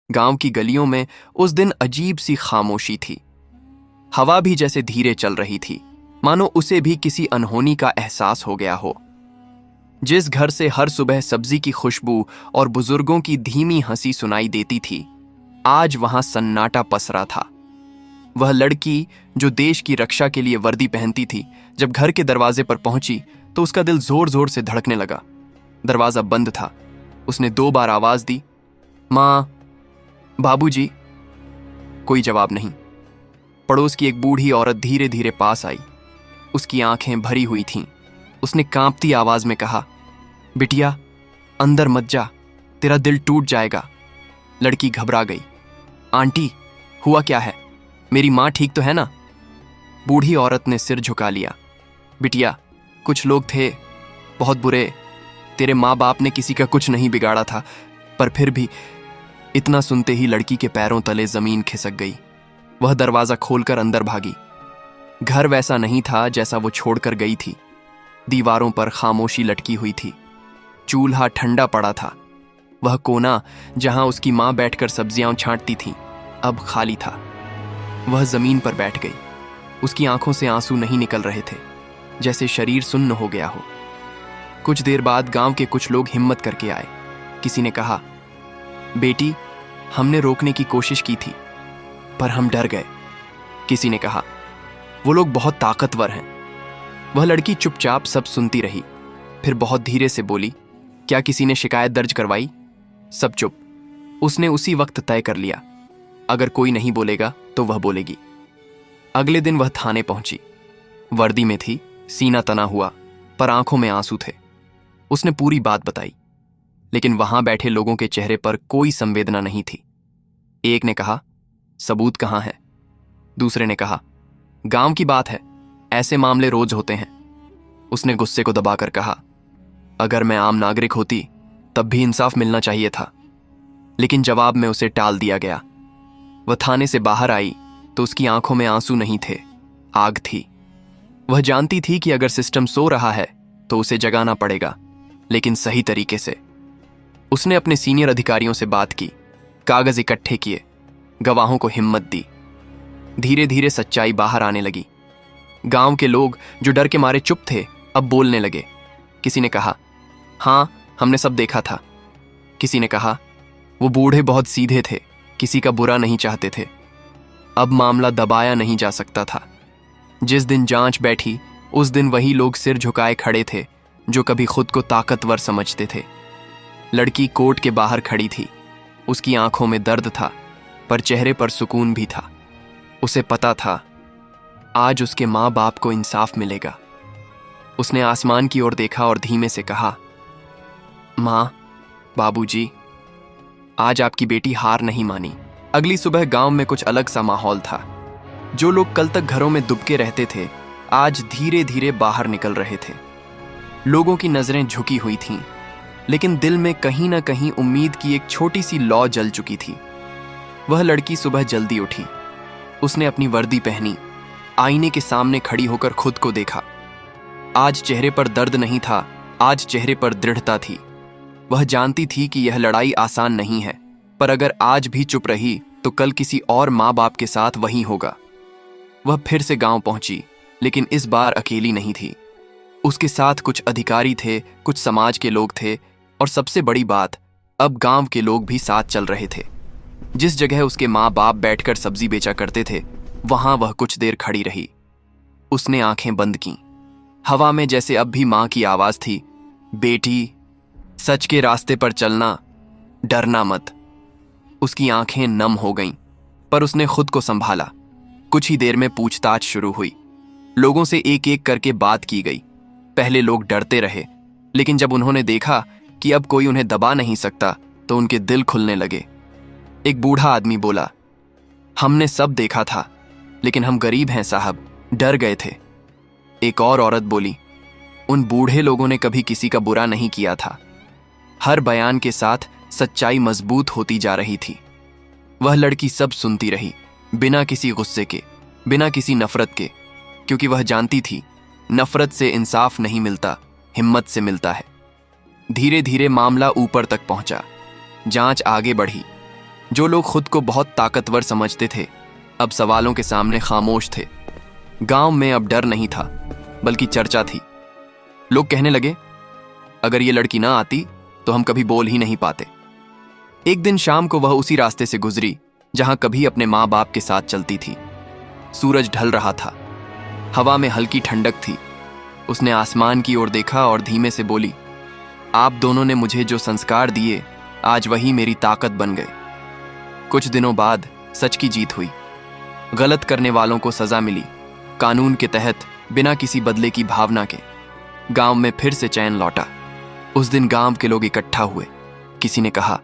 गांव की गलियों में उस दिन अजीब सी खामोशी थी। हवा भी जैसे धीरे चल रही थी, मानो उसे भी किसी अनहोनी का एहसास हो गया हो। जिस घर से हर सुबह सब्जी की खुशबू और बुजुर्गों की धीमी हंसी सुनाई देती थी, आज वहां सन्नाटा पसरा था। वह लड़की जो देश की रक्षा के लिए वर्दी पहनती थी, जब घर के दरवाजे पर पहुंची तो उसका दिल जोर जोर से धड़कने लगा। दरवाजा बंद था। उसने 2 बार आवाज दी, मां, बाबूजी। कोई जवाब नहीं। पड़ोस की एक बूढ़ी औरत धीरे धीरे पास आई। उसकी आंखें भरी हुई थीं। उसने कांपती आवाज में कहा, बिटिया, अंदर मत जा, तेरा दिल टूट जाएगा। लड़की घबरा गई। आंटी, हुआ क्या है? मेरी मां ठीक तो है ना? बूढ़ी औरत ने सिर झुका लिया। बिटिया, कुछ लोग थे, बहुत बुरे। तेरे माँ बाप ने किसी का कुछ नहीं बिगाड़ा था, पर फिर भी। इतना सुनते ही लड़की के पैरों तले जमीन खिसक गई। वह दरवाजा खोलकर अंदर भागी। घर वैसा नहीं था जैसा वो छोड़कर गई थी। दीवारों पर खामोशी लटकी हुई थी। चूल्हा ठंडा पड़ा था। वह कोना जहां उसकी मां बैठकर सब्जियां छांटती थी, अब खाली था। वह जमीन पर बैठ गई। उसकी आंखों से आंसू नहीं निकल रहे थे, जैसे शरीर सुन्न हो गया हो। कुछ देर बाद गांव के कुछ लोग हिम्मत करके आए। किसी ने कहा, बेटी, हमने रोकने की कोशिश की थी, पर हम डर गए। किसी ने कहा, वो लोग बहुत ताकतवर हैं। वह लड़की चुपचाप सब सुनती रही, फिर बहुत धीरे से बोली, क्या किसी ने शिकायत दर्ज करवाई? सब चुप। उसने उसी वक्त तय कर लिया, अगर कोई नहीं बोलेगा तो वह बोलेगी। अगले दिन वह थाने पहुंची। वर्दी में थी, सीना तना हुआ, पर आंखों में आंसू थे। उसने पूरी बात बताई, लेकिन वहां बैठे लोगों के चेहरे पर कोई संवेदना नहीं थी। एक ने कहा, सबूत कहां है? दूसरे ने कहा, गांव की बात है, ऐसे मामले रोज होते हैं। उसने गुस्से को दबाकर कहा, अगर मैं आम नागरिक होती तब भी इंसाफ मिलना चाहिए था। लेकिन जवाब में उसे टाल दिया गया। वह थाने से बाहर आई तो उसकी आंखों में आंसू नहीं थे, आग थी। वह जानती थी कि अगर सिस्टम सो रहा है तो उसे जगाना पड़ेगा, लेकिन सही तरीके से। उसने अपने सीनियर अधिकारियों से बात की, कागज इकट्ठे किए, गवाहों को हिम्मत दी। धीरे धीरे सच्चाई बाहर आने लगी। गांव के लोग जो डर के मारे चुप थे, अब बोलने लगे। किसी ने कहा, हां, हमने सब देखा था। किसी ने कहा, वो बूढ़े बहुत सीधे थे, किसी का बुरा नहीं चाहते थे। अब मामला दबाया नहीं जा सकता था। जिस दिन जांच बैठी, उस दिन वही लोग सिर झुकाए खड़े थे जो कभी खुद को ताकतवर समझते थे। लड़की कोर्ट के बाहर खड़ी थी। उसकी आंखों में दर्द था, पर चेहरे पर सुकून भी था। उसे पता था, आज उसके माँ बाप को इंसाफ मिलेगा। उसने आसमान की ओर देखा और धीमे से कहा, माँ, बाबूजी, आज आपकी बेटी हार नहीं मानी। अगली सुबह गांव में कुछ अलग सा माहौल था। जो लोग कल तक घरों में दुबके रहते थे, आज धीरे धीरे बाहर निकल रहे थे। लोगों की नजरें झुकी हुई थीं, लेकिन दिल में कहीं ना कहीं उम्मीद की एक छोटी सी लौ जल चुकी थी। वह लड़की सुबह जल्दी उठी। उसने अपनी वर्दी पहनी, आईने के सामने खड़ी होकर खुद को देखा। आज चेहरे पर दर्द नहीं था, आज चेहरे पर दृढ़ता थी। वह जानती थी कि यह लड़ाई आसान नहीं है, पर अगर आज भी चुप रही तो कल किसी और माँ बाप के साथ वही होगा। वह फिर से गांव पहुंची, लेकिन इस बार अकेली नहीं थी। उसके साथ कुछ अधिकारी थे, कुछ समाज के लोग थे, और सबसे बड़ी बात, अब गांव के लोग भी साथ चल रहे थे। जिस जगह उसके माँ बाप बैठकर सब्जी बेचा करते थे, वहां वह कुछ देर खड़ी रही। उसने आंखें बंद कीं। हवा में जैसे अब भी मां की आवाज थी, बेटी, सच के रास्ते पर चलना, डरना मत। उसकी आंखें नम हो गईं, पर उसने खुद को संभाला। कुछ ही देर में पूछताछ शुरू हुई। लोगों से एक एक करके बात की गई। पहले लोग डरते रहे, लेकिन जब उन्होंने देखा कि अब कोई उन्हें दबा नहीं सकता, तो उनके दिल खुलने लगे। एक बूढ़ा आदमी बोला, हमने सब देखा था, लेकिन हम गरीब हैं साहब, डर गए थे। एक और औरत बोली, उन बूढ़े लोगों ने कभी किसी का बुरा नहीं किया था। हर बयान के साथ सच्चाई मजबूत होती जा रही थी। वह लड़की सब सुनती रही, बिना किसी गुस्से के, बिना किसी नफरत के, क्योंकि वह जानती थी, नफरत से इंसाफ नहीं मिलता, हिम्मत से मिलता है। धीरे धीरे मामला ऊपर तक पहुंचा। जांच आगे बढ़ी। जो लोग खुद को बहुत ताकतवर समझते थे अब सवालों के सामने खामोश थे। गांव में अब डर नहीं था, बल्कि चर्चा थी। लोग कहने लगे, अगर ये लड़की ना आती तो हम कभी बोल ही नहीं पाते। एक दिन शाम को वह उसी रास्ते से गुजरी जहां कभी अपने माँ बाप के साथ चलती थी। सूरज ढल रहा था, हवा में हल्की ठंडक थी। उसने आसमान की ओर देखा और धीमे से बोली, आप दोनों ने मुझे जो संस्कार दिए आज वही मेरी ताकत बन गए। कुछ दिनों बाद सच की जीत हुई। गलत करने वालों को सजा मिली, कानून के तहत, बिना किसी बदले की भावना के। गांव में फिर से चैन लौटा। उस दिन गांव के लोग इकट्ठा हुए। किसी ने कहा,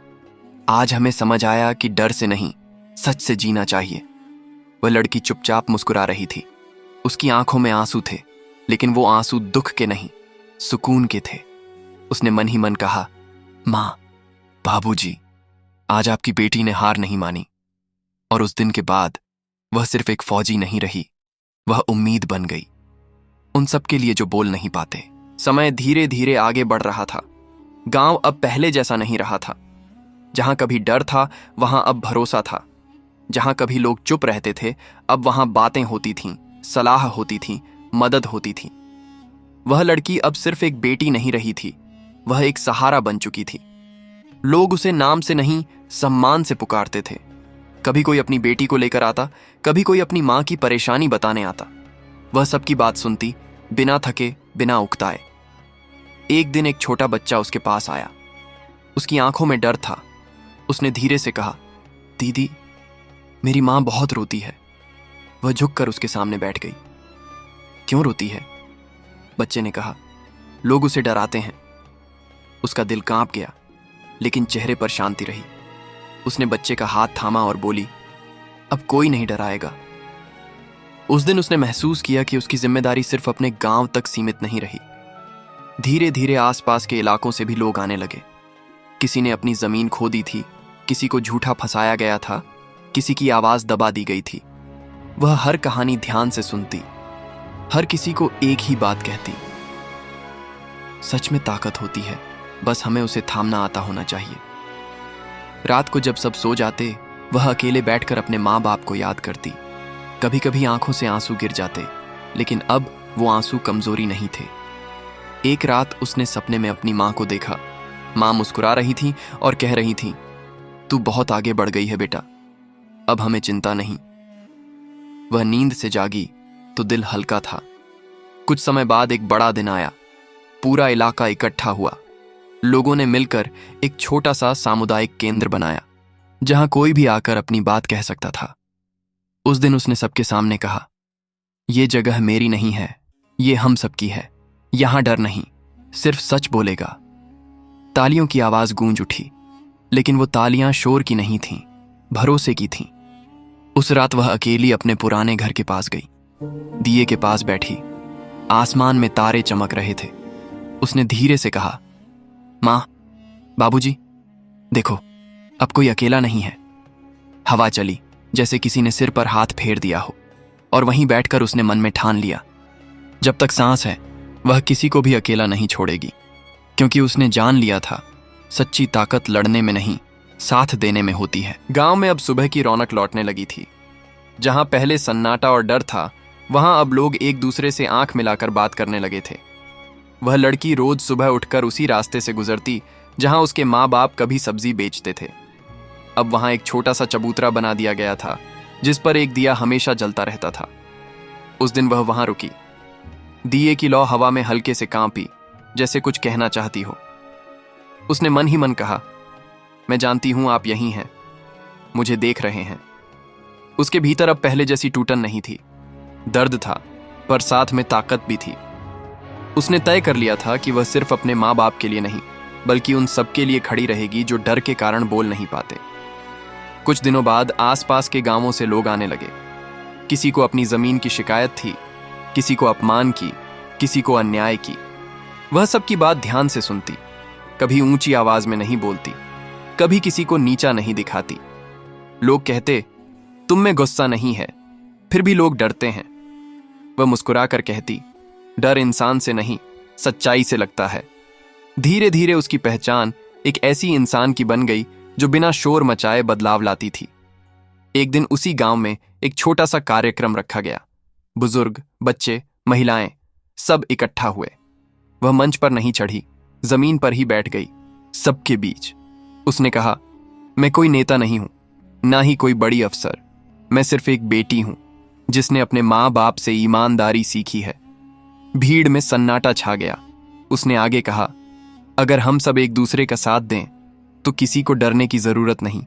आज हमें समझ आया कि डर से नहीं, सच से जीना चाहिए। वह लड़की चुपचाप मुस्कुरा रही थी। उसकी आंखों में आंसू थे, लेकिन वो आंसू दुख के नहीं, सुकून के थे। उसने मन ही मन कहा, मां, बाबूजी, आज आपकी बेटी ने हार नहीं मानी। और उस दिन के बाद वह सिर्फ एक फौजी नहीं रही, वह उम्मीद बन गई उन सब के लिए जो बोल नहीं पाते। समय धीरे धीरे आगे बढ़ रहा था। गांव अब पहले जैसा नहीं रहा था। जहां कभी डर था वहां अब भरोसा था। जहां कभी लोग चुप रहते थे अब वहां बातें होती थीं, सलाह होती थी, मदद होती थी। वह लड़की अब सिर्फ एक बेटी नहीं रही थी, वह एक सहारा बन चुकी थी। लोग उसे नाम से नहीं, सम्मान से पुकारते थे। कभी कोई अपनी बेटी को लेकर आता, कभी कोई अपनी मां की परेशानी बताने आता। वह सबकी बात सुनती, बिना थके, बिना उकताए। एक दिन एक छोटा बच्चा उसके पास आया। उसकी आंखों में डर था। उसने धीरे से कहा, दीदी, मेरी मां बहुत रोती है। वह झुककर उसके सामने बैठ गई। क्यों रोती है? बच्चे ने कहा, लोग उसे डराते हैं। उसका दिल कांप गया, लेकिन चेहरे पर शांति रही। उसने बच्चे का हाथ थामा और बोली, अब कोई नहीं डराएगा। उस दिन उसने महसूस किया कि उसकी जिम्मेदारी सिर्फ अपने गांव तक सीमित नहीं रही। धीरे धीरे आसपास के इलाकों से भी लोग आने लगे। किसी ने अपनी जमीन खो दी थी, किसी को झूठा फंसाया गया था, किसी की आवाज दबा दी गई थी। वह हर कहानी ध्यान से सुनती, हर किसी को एक ही बात कहती, सच में ताकत होती है, बस हमें उसे थामना आता होना चाहिए। रात को जब सब सो जाते, वह अकेले बैठकर अपने माँ बाप को याद करती। कभी कभी आंखों से आंसू गिर जाते, लेकिन अब वो आंसू कमजोरी नहीं थे। एक रात उसने सपने में अपनी माँ को देखा। माँ मुस्कुरा रही थी और कह रही थी, तू बहुत आगे बढ़ गई है बेटा, अब हमें चिंता नहीं। वह नींद से जागी तो दिल हल्का था। कुछ समय बाद एक बड़ा दिन आया। पूरा इलाका इकट्ठा हुआ। लोगों ने मिलकर एक छोटा सा सामुदायिक केंद्र बनाया, जहां कोई भी आकर अपनी बात कह सकता था। उस दिन उसने सबके सामने कहा, ये जगह मेरी नहीं है, ये हम सबकी है। यहां डर नहीं, सिर्फ सच बोलेगा। तालियों की आवाज गूंज उठी, लेकिन वो तालियां शोर की नहीं थीं, भरोसे की थीं। उस रात वह अकेली अपने पुराने घर के पास गई। दिए के पास बैठी। आसमान में तारे चमक रहे थे। उसने धीरे से कहा, मां, बाबूजी, देखो, अब कोई अकेला नहीं है। हवा चली, जैसे किसी ने सिर पर हाथ फेर दिया हो, और वहीं बैठकर उसने मन में ठान लिया, जब तक सांस है वह किसी को भी अकेला नहीं छोड़ेगी। क्योंकि उसने जान लिया था, सच्ची ताकत लड़ने में नहीं, साथ देने में होती है। गांव में अब सुबह की रौनक लौटने लगी थी। जहां पहले सन्नाटा और डर था, वहां अब लोग एक दूसरे से आंख मिलाकर बात करने लगे थे। वह लड़की रोज सुबह उठकर उसी रास्ते से गुजरती जहां उसके माँ बाप कभी सब्जी बेचते थे। अब वहां एक छोटा सा चबूतरा बना दिया गया था, जिस पर एक दिया हमेशा जलता रहता था। उस दिन वह वहां रुकी। दिए की लौ हवा में हल्के से कांपी, जैसे कुछ कहना चाहती हो। उसने मन ही मन कहा, मैं जानती हूं आप यहीं हैं, मुझे देख रहे हैं। उसके भीतर अब पहले जैसी टूटन नहीं थी। दर्द था, पर साथ में ताकत भी थी। उसने तय कर लिया था कि वह सिर्फ अपने माँ बाप के लिए नहीं, बल्कि उन सबके लिए खड़ी रहेगी जो डर के कारण बोल नहीं पाते। कुछ दिनों बाद आसपास के गांवों से लोग आने लगे। किसी को अपनी जमीन की शिकायत थी, किसी को अपमान की, किसी को अन्याय की। वह सबकी बात ध्यान से सुनती, कभी ऊंची आवाज में नहीं बोलती, कभी किसी को नीचा नहीं दिखाती। लोग कहते, तुम में गुस्सा नहीं है, फिर भी लोग डरते हैं। वह मुस्कुराकर कहती, डर इंसान से नहीं, सच्चाई से लगता है। धीरे धीरे उसकी पहचान एक ऐसी इंसान की बन गई जो बिना शोर मचाए बदलाव लाती थी। एक दिन उसी गांव में एक छोटा सा कार्यक्रम रखा गया। बुजुर्ग, बच्चे, महिलाएं सब इकट्ठा हुए। वह मंच पर नहीं चढ़ी, जमीन पर ही बैठ गई, सबके बीच। उसने कहा, मैं कोई नेता नहीं हूं, ना ही कोई बड़ी अफसर। मैं सिर्फ एक बेटी हूं जिसने अपने माँ बाप से ईमानदारी सीखी है। भीड़ में सन्नाटा छा गया। उसने आगे कहा, अगर हम सब एक दूसरे का साथ दें तो किसी को डरने की जरूरत नहीं।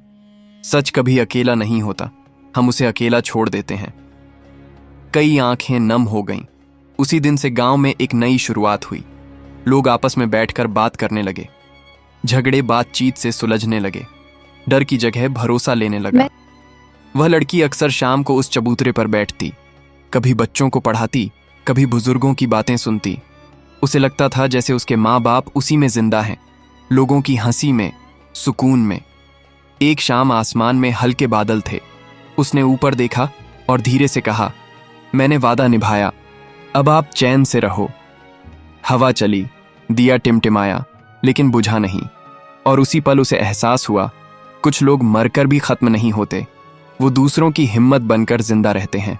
सच कभी अकेला नहीं होता, हम उसे अकेला छोड़ देते हैं। कई आंखें नम हो गईं। उसी दिन से गांव में एक नई शुरुआत हुई। लोग आपस में बैठकर बात करने लगे। झगड़े बातचीत से सुलझने लगे। डर की जगह भरोसा लेने लगा। वह लड़की अक्सर शाम को उस चबूतरे पर बैठती, कभी बच्चों को पढ़ाती, कभी बुजुर्गों की बातें सुनती। उसे लगता था जैसे उसके माँ बाप उसी में जिंदा हैं, लोगों की हंसी में, सुकून में। एक शाम आसमान में हल्के बादल थे। उसने ऊपर देखा और धीरे से कहा, मैंने वादा निभाया, अब आप चैन से रहो। हवा चली, दिया टिमटिमाया, लेकिन बुझा नहीं। और उसी पल उसे एहसास हुआ, कुछ लोग मरकर भी खत्म नहीं होते, वो दूसरों की हिम्मत बनकर जिंदा रहते हैं।